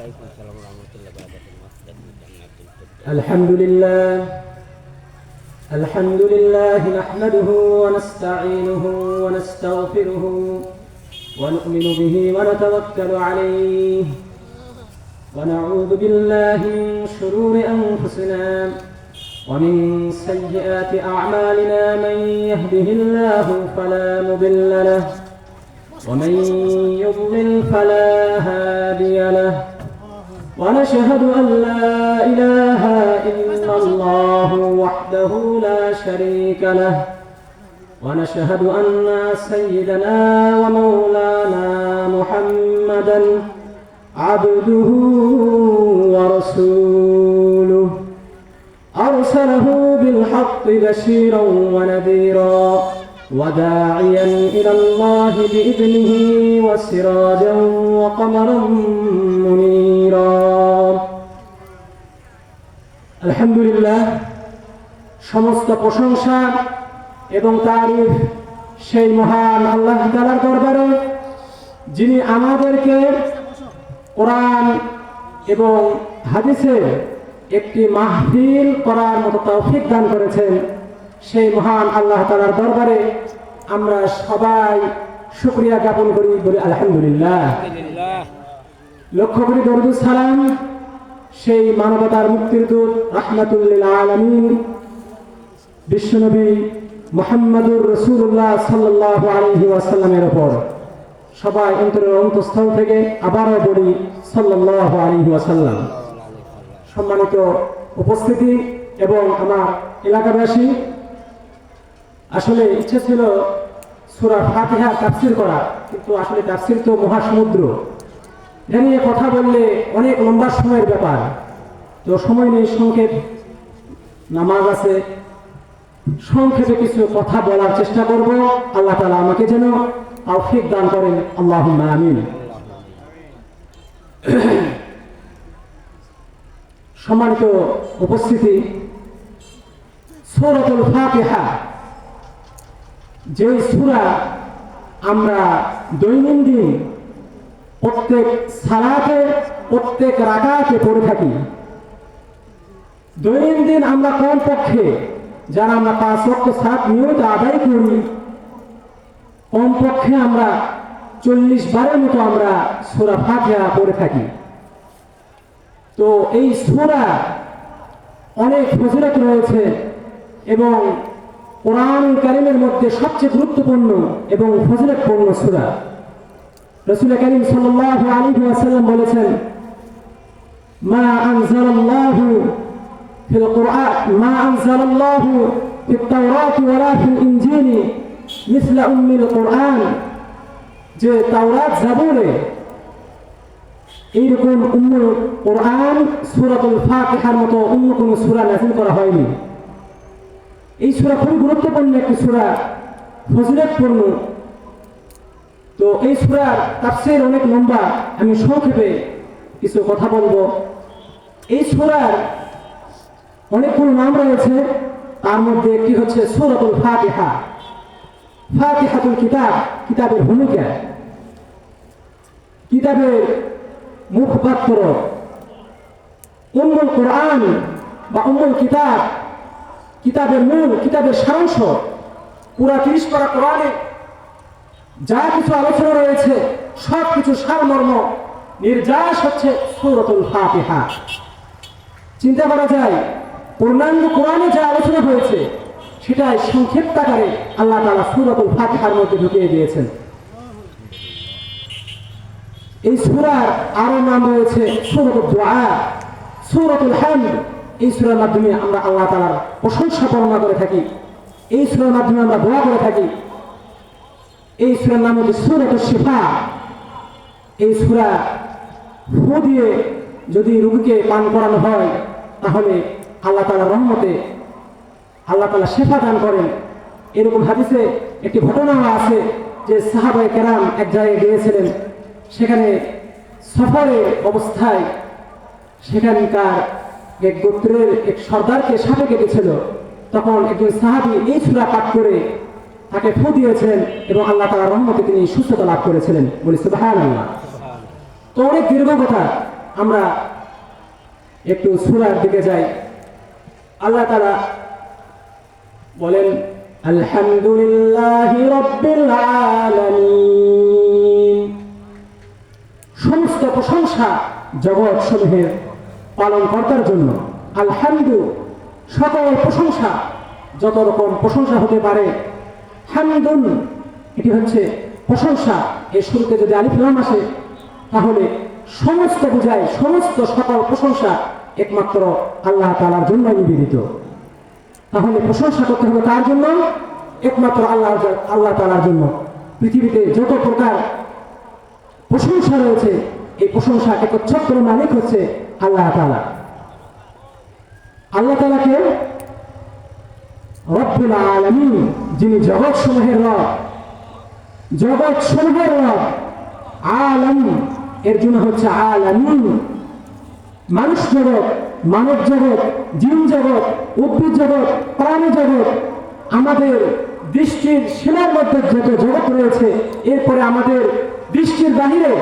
الحمد لله نحمده ونستعينه ونستغفره ونؤمن به ونتوكل عليه ونعوذ بالله من شرور أنفسنا ومن سيئات أعمالنا من يهده الله فلا مضل له ومن يضلل فلا هادي له ونشهد أن لا إله إلا الله وحده لا شريك له ونشهد أن سيدنا ومولانا محمدا عبده ورسوله أرسله بالحق بشيرا ونذيرا وداعيا إلى الله بإذنه وسراجا وقمرا منيرا الحمد لله সমস্ত প্রশংসা এবং তারিফ সেই মহান আল্লাহ তাআলার দরবারে যিনি আমাদেরকে কোরআন এবং হাদিসের একটি মাহফিল করার মতো তৌফিক দান করেছেন। সেই মহান আল্লাহ তাআলার দরবারে আমরা সবাই শুকরিয়া জ্ঞাপন করি, বলি আলহামদুলিল্লাহ। লক্ষ কোটি দরুদ সালাম সেই মানবতার মুক্তির দূত রাহমাতুল লিল আলামিন বিশ্বনবী মুহাম্মদুর রাসূলুল্লাহ সাল্লাল্লাহু আলাইহি ওয়াসাল্লামের উপর সবাই অন্তরের অন্তঃস্থল থেকে আবারও বলি সাল্লাল্লাহু আলাইহি ওয়াসাল্লাম। সম্মানিত উপস্থিতি এবং আমার এলাকাবাসী, আসলে ইচ্ছে ছিল সূরা ফাতিহা তাফসীর করা, কিন্তু আসলে তাফসীর তো মহাসমুদ্র, এটা নিয়ে কথা বললে অনেক লম্বা সময়ের ব্যাপার, তো সময় নেই। সংক্ষেপ নামাজ আছে, সংক্ষেপে কিছু কথা বলার চেষ্টা করব। আল্লাহ তাআলা আমাকে যেন তৌফিক দান করেন, আল্লাহুম্মা আমিন। সম্মানিত উপস্থিতি, সূরাতুল ফাতিহা যে সূরা আমরা দৈনন্দিন প্রত্যেক সালাতে প্রত্যেক রাকাতে পড়ে থাকি। দৈনন্দিন আমরা কমপক্ষে যারা আমরা 5 ওয়াক্ত সালাত নিয়মিত আদায় করি, কমপক্ষে আমরা 40 বারের মতো আমরা সূরা ফাতিহা পড়ে থাকি। তো এই সূরা অনেক ফজিলত রয়েছে এবং কোরআন কারীমের মধ্যে সবচেয়ে গুরুত্বপূর্ণ এবং ফজিলতপূর্ণ সূরা। রাসূল কারীম সাল্লাল্লাহু আলাইহি ওয়াসাল্লাম বলেছেন, মা আনজালাল্লাহু ফিল কুরআন মা আনজালাল্লাহু ফিত তাওরাত ওয়ালা ফিল ইনজিল মিসলা উম্মিল কুরআন, যে তাওরাত জাবুরে এইরকম উম্মুল কুরআন সূরাতুল ফাতিহার মতো অন্য কোনো সূরা নাযিল করা হয়নি। এই সূরা খুব গুরুত্বপূর্ণ একটি সূরা, ফজিলতপূর্ণ। তো এই সূরার তাফসীর অনেক লম্বা, আমি সংক্ষেপে কিছু কথা বলবো। এই সূরার অনেকগুলো নাম রয়েছে, তার মধ্যে একটি হচ্ছে সূরাতুল ফাতিহা। ফাতিহাতুল কিতাব, কিতাবের ভূমিকা, কিতাবের মুখপাত্র। উম্মুল কুরআন বা উম্মুল কিতাব, কিতাবের মূল, কিতাবের সারাংশ। পুরা 30 পারা কোরআনে যা কিছু আলোচনা রয়েছে সব কিছু সারমর্ম নির্যাস হচ্ছে সূরাতুল ফাতিহা। চিন্তা করা যায় পূর্ণাঙ্গ কোরআনে যা আলোচনা হয়েছে সেটাই সংক্ষিপ্ত আকারে আল্লাহ তাআলা সূরাতুল ফাতিহার মধ্যে ঢুকিয়ে দিয়েছেন। এই সূরার আরো নাম রয়েছে সূরাতুদ দুআ, সূরাতুল হামদ। এই সূরার মাধ্যমে আমরা আল্লাহ তাআলার প্রশংসা বর্ণনা করে থাকি, এই সূরার মাধ্যমে আমরা দোয়া করে থাকি। এই সূরার নাম হচ্ছে সূরাতুশ শিফা। এই সূরা ফু দিয়ে যদি রোগীকে পান করানো হয় তাহলে আল্লাহ তাআলার রহমতে আল্লাহ তাআলা শিফা দান করেন। এরকম হাদিসে একটি ঘটনা আছে যে সাহাবায়ে কেরাম এক জায়গায় গিয়েছিলেন, সেখানে সফরে অবস্থায় সেখানকার এক গোত্রের এক সর্দারকে সাপে কেটেছিল। তখন একজন সাহাবী এই সূরা পাঠ করে তাকে ফু দিয়েছেন এবং আল্লাহ তাআলার রহমতে তিনি সুস্থতা লাভ করেছিলেন, বলি সুবহানাল্লাহ। তো অনেক দীর্ঘ কথা, আমরা একটু সূরার দিকে যাই। আল্লাহ তাআলা বলেন, আলহামদুলিল্লাহি রাব্বিল আলামিন। সমস্ত প্রশংসা জগৎ সমূহের পালনকর্তার জন্য। আলহামদু, সকল প্রশংসা, যত রকম প্রশংসা হতে পারে। হামদুন, এটি হচ্ছে প্রশংসা। এর শুরুতে যদি আলিফ লাম আসে তাহলে সমস্ত বোঝায়, সমস্ত সকল প্রশংসা একমাত্র আল্লাহ তাআলার জন্য নিবেদিত। তাহলে প্রশংসা করতে হবে তার জন্য, একমাত্র আল্লাহ তাআলার জন্য। পৃথিবীতে যত প্রকার প্রশংসা রয়েছে, এই প্রশংসা একচ্ছত্র মালিক হচ্ছে আল্লাহ তাআলা। আল্লাহ তাআলাকে রব্বুল আলামিন, যিনি জগৎ সমূহের রব, জগৎ সমূহের রব। আলাম এর জন্য হচ্ছে আলামিন। মানুষ জগৎ, মানব জগৎ, জিন জগৎ, উদ্ভিদ জগৎ, প্রাণী জগৎ, আমাদের দৃষ্টির সীমার মধ্যে যত জগৎ রয়েছে, এরপরে আমাদের দৃষ্টির বাহিরে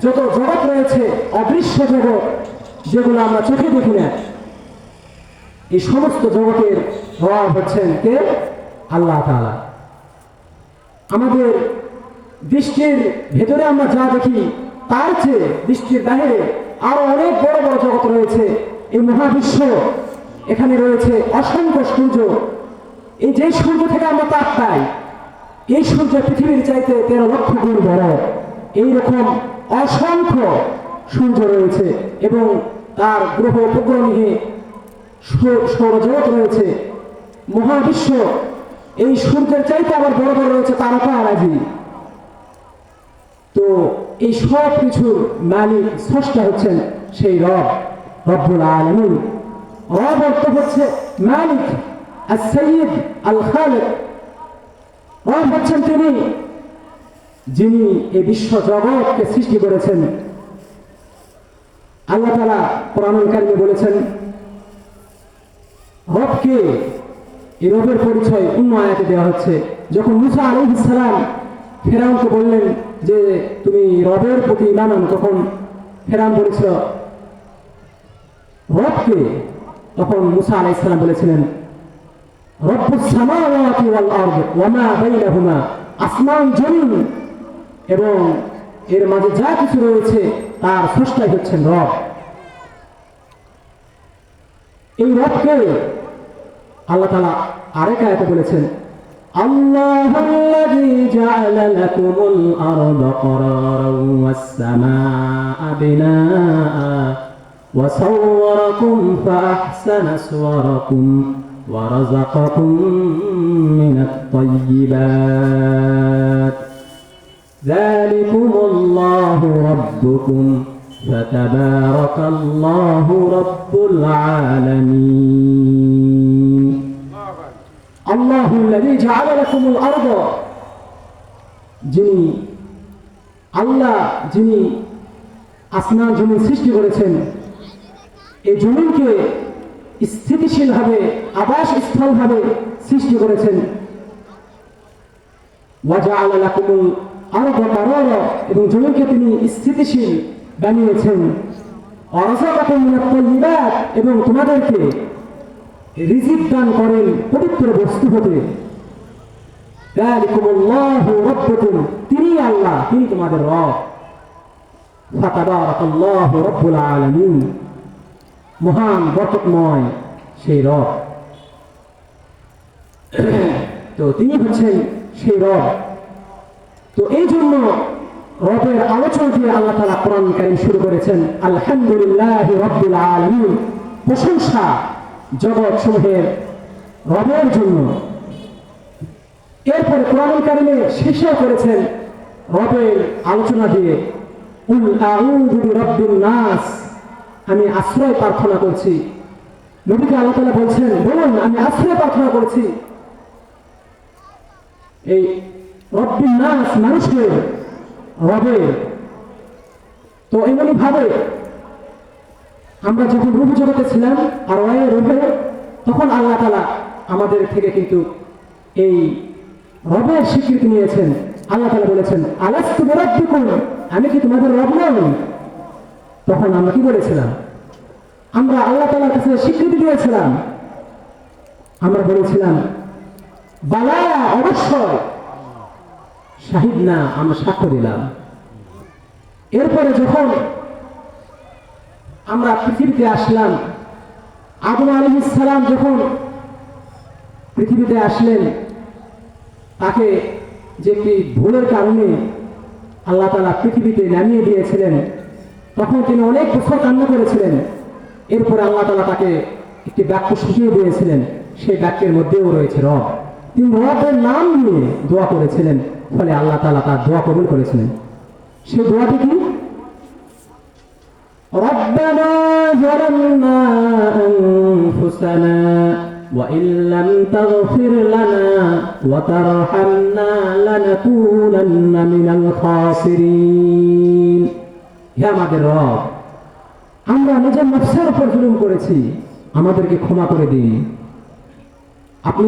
যত জগৎ রয়েছে, অদৃশ্য জগৎ, যেগুলো আমরা চোখে দেখি না, এই সমস্ত জগতের রব হচ্ছেন কে? আল্লাহ তাআলা। আমাদের দৃষ্টির ভেতরে আমরা যা দেখি তার চেয়ে দৃষ্টির বাহিরে আরো অনেক বড় বড় জগৎ রয়েছে। এই মহাবিশ্ব, এখানে রয়েছে অসংখ্য সূর্য। এই যে সূর্য থেকে আমরা তাপ পাই, এই সূর্য পৃথিবীর চাইতে 13 লক্ষ গুণ বড়। এইরকম অসংখ্য সূর্য রয়েছে এবং তার গ্রহ উপগ্রহ নিয়ে সৌরজগৎ রয়েছে, মহাবিশ্ব। এই সূর্যের চাইতে আবার বড় বড় রয়েছে তারকারাজি। তো এই সব কিছুর মালিক, স্রষ্টা হচ্ছেন সেই রব, রব্বুল আলামিন। রব অর্থ হচ্ছে মালিক, আস-সাইয়্যিদ, আল-খালিক। রব হচ্ছেন তিনি, যিনি এই বিশ্ব জগৎকে সৃষ্টি করেছেন। আল্লাহ তাআলা কোরআনুল কারীমে বলেছেন রবকে, এই রবের পরিচয় অন্য আয়াতে দেওয়া হচ্ছে। যখন মুসা আলাইহিস সালাম ফেরাউনকে বললেন যে তুমি রবের প্রতি ঈমান আনো, তখন ফেরাউন বলেছিল রবকে। তখন মুসা আলাইহিস সালাম বলেছিলেন রব্বুস সামাওয়াতি ওয়াল আরদ ওয়া মা বাইনাহুমা, আসমান জমিন এবং এর মাঝে যা কিছু রয়েছে তার স্রষ্টাই হচ্ছেন রব। এই রবকে আল্লাহ তাআলা আরেক আয়াতে বলেছেন আল্লাহুল্লাযী জাআলা লাকুমুল আরদা ক্বারারান ওয়াস সামাআ বিনাআ ওয়া সাওওয়ারাকুম ফাআহসানা সুওয়ারাকুম ওয়া রাযাকাকুম মিনাত তাইয়্যিবাত যালিকুমুল্লাহু রাব্বুকুম ফাতাবারাকাল্লাহু রাব্বুল আলামিন। আল্লাহুল্লাযী জাআলা লাকুমুল আরদ, যিনি আল্লাহ, যিনি আসমান জমিন সৃষ্টি করেছেন। এই জমিনকে স্থিতিশীলভাবে, আবাসস্থলভাবে সৃষ্টি করেছেন। ওয়া জাআলা লাকুমুল আরদা ক্বারারা, এবং জমিনকে তিনি স্থিতিশীল বানিয়েছেন। ওয়া রাযাকাকুম মিনাত তাইয়্যিবাত, এবং তোমাদেরকে রিজিক দান করেন পবিত্র বস্তু হতে। যালিকুমুল্লাহু রাব্বুকুম, তিনি আল্লাহ, তিনি তোমাদের রব। ফাতাবারাকাল্লাহু রাব্বুল আলামিন, মহান বরকতময় সেই রব। তো তিনি হচ্ছেন সেই রব। তো এই জন্য রবের আলোচনা দিয়ে আল্লাহ তাআলা কোরআন কারীম শুরু করেছেন আলহামদুলিল্লাহি রাব্বিল আলামিন। প্রশংসা জগৎ সমূহের রবের জন্য। এরপরে কোরআন কারীমে শেষে করেছেন রবের আলোচনা দিয়ে কুল আউযু বিরাব্বিন নাস, আমি আশ্রয় প্রার্থনা করছি। নবীকে আল্লাহ তাআলা বলছেন বলুন আমি আশ্রয় প্রার্থনা করছি এই রব্বিন নাস, মানুষের রবের। তো এমনি ভাবে আমরা যখন রূপ জগতে ছিলাম আর ওয়ে রূপে, তখন আল্লাহ তাআলা আমাদের থেকে কিন্তু এই রবের স্বীকৃতি নিয়েছেন। আল্লাহ তাআলা বলেছেন আলাস্তু বিরাব্বিকুম, আমি কি তোমাদের রব নই? তখন আমরা কি বলেছিলাম? আমরা আল্লাহ তাআলার কাছে স্বীকৃতি দিয়েছিলাম, আমরা বলেছিলাম বালা, অবশ্যই শাহিদ না, আমরা সাক্ষ্য দিলাম। এরপরে যখন আমরা পৃথিবীতে আসলাম, আদম আলাইহিস সালাম যখন পৃথিবীতে আসলেন, তাকে যে একটি ভুলের কারণে আল্লাহ তাআলা পৃথিবীতে নামিয়ে দিয়েছিলেন, তখন তিনি অনেক বছর কান্না করেছিলেন। এরপরে আল্লাহ তাআলা তাকে একটি বাক্য শিখিয়ে দিয়েছিলেন, সেই বাক্যের মধ্যেও রয়েছে রব। তিনি রবের নাম নিয়ে দোয়া করেছিলেন, ফলে আল্লাহ তাআলা তার দোয়া কবুল করেছিলেন। সেই দোয়াটি কি? রব্বানা যালামনা আনফুসানা ওয়া ইল্লাম তাগফির লানা ওয়া তারহামনা লানাকুনান্না মিনাল খাসিরিন। হে আমাদের রব, আমরা নিজের নফসের উপর জুলুম করেছি, আমাদেরকে ক্ষমা করে দিন। আপনি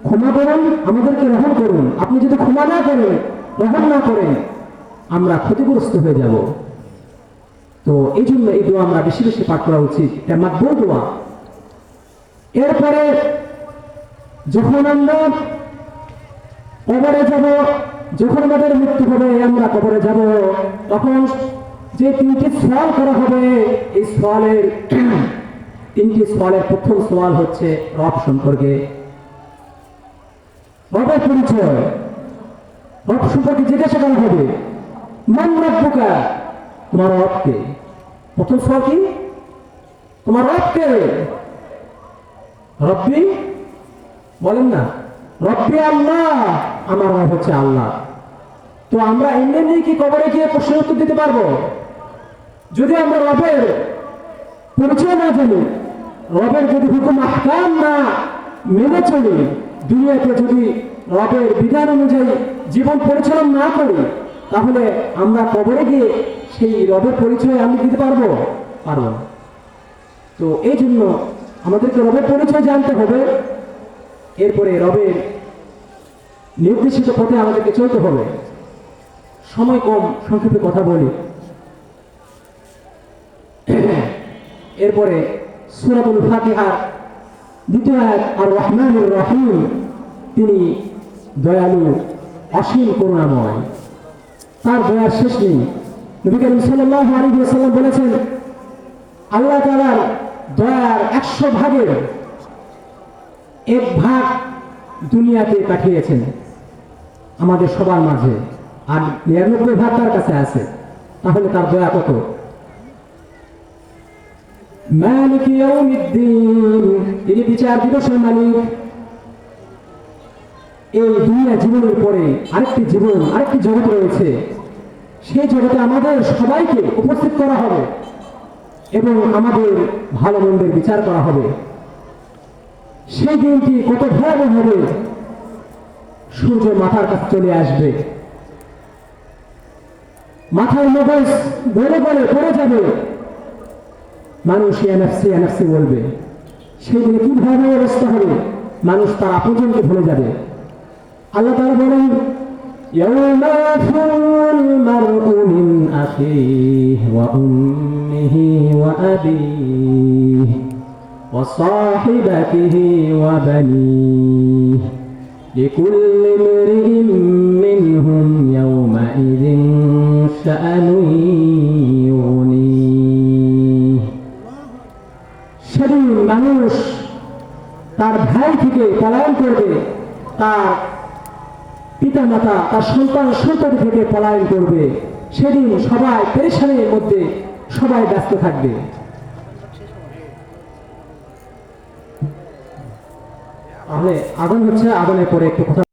ক্ষমা করুন, আমাদেরকে রহম করুন। আপনি যদি ক্ষমা না করেন, রহম না করেন, আমরা ক্ষতিগ্রস্ত হয়ে যাব। তো এই জন্য এই দোয়া আমরা বেশি বেশি পাঠ করা উচিত, এটা মাকবুল দোয়া। এরপরে যখন আমরা কবরে যাব, যখন আমাদের মৃত্যু হবে, আমরা কবরে যাব, তখন যে তিনটি সওয়াল করা হবে, এই সওয়ালের তিনটি সওয়ালের প্রথম সওয়াল হচ্ছে রব সম্পর্কে, রবের পরিচয়। রব সম্পর্কে জিজ্ঞাসা করা হবে, মান রব্বুকা, তোমার রবকে। প্রথম সওয়াল কি? তোমার রবকে। রব্বি বলেন না, রব্বি আল্লাহ, আমার রব হচ্ছে আল্লাহ। তো আমরা এমনি কি কবরে গিয়ে প্রশ্নের উত্তর দিতে পারবো? যদি আমরা রবের পরিচয় না জানি, রবের যদি হুকুম আহকাম না মেনে চলি, দুনিয়াতে যদি রবের বিধান অনুযায়ী জীবন পরিচালনা না করি, তাহলে আমরা কবরে গিয়ে সেই রবের পরিচয় আমি দিতে পারবো? পারবো। তো এই জন্য আমাদেরকে রবের পরিচয় জানতে হবে, এরপরে রবের নির্দেশিত পথে আমাদেরকে চলতে হবে। সময় কম, সংক্ষেপে কথা বলি। এরপরে সূরাতুল ফাতিহা দ্বিতীয় আয়াত, আর রহমানুর রহিম, তিনি দয়ালু, অসীম করুণাময়, তার দয়ার শেষ নেই। নবী করিম সাল্লাল্লাহু আলাইহি ওয়াসাল্লাম বলেছেন, আল্লাহ তাআলার দয়ার 100 ভাগের 1 ভাগ দুনিয়াতে পাঠিয়েছেন আমাদের সবার মাঝে, আর 99 ভাগ তার কাছে আছে। তাহলে তার দয়া কত! মালিক ইয়াউমিদ্দিন, তিনি বিচার দিবসের মালিক। এই দুনিয়া জীবনের পরে আরেকটি জীবন, আরেকটি জগৎ রয়েছে। সেই জগতে আমাদের সবাইকে উপস্থিত করা হবে এবং আমাদের ভালো মন্দের বিচার করা হবে। সেই দিনটি কত ভয়াবহ হবে! সূর্য মাথার কাছে চলে আসবে, মাথার মগজ গলে গলে পড়ে যাবে, মানুষ ইয়ানাফসি ইয়ানাফসি বলবে। সেই দিনে কি ভয়াবহ অবস্থা হবে! মানুষ তার আপনজনকে ভুলে যাবে। আল্লাহ তাআলা বলেন, ইয়াউমা ইয়াফিরুল মারউ মিন আখিহি ওয়া উম্মিহি ওয়া আবিহি ওয়া সাহিবাতিহি ওয়া বানিহি লিকুল্লি ইমরিইন মিনহুম ইয়াউমাইযিন শাআনুন ইউগনিহি। সেদিন মানুষ তার ভাই থেকে পলায়ন করবে, তার পিতা মাতা, তার সন্তান সন্ততি থেকে পলায়ন করবে। সেদিন সবাই পেরেশানির মধ্যে, সবাই ব্যস্ত থাকবে। তাহলে আযান হচ্ছে, আযানের পরে একটু কথা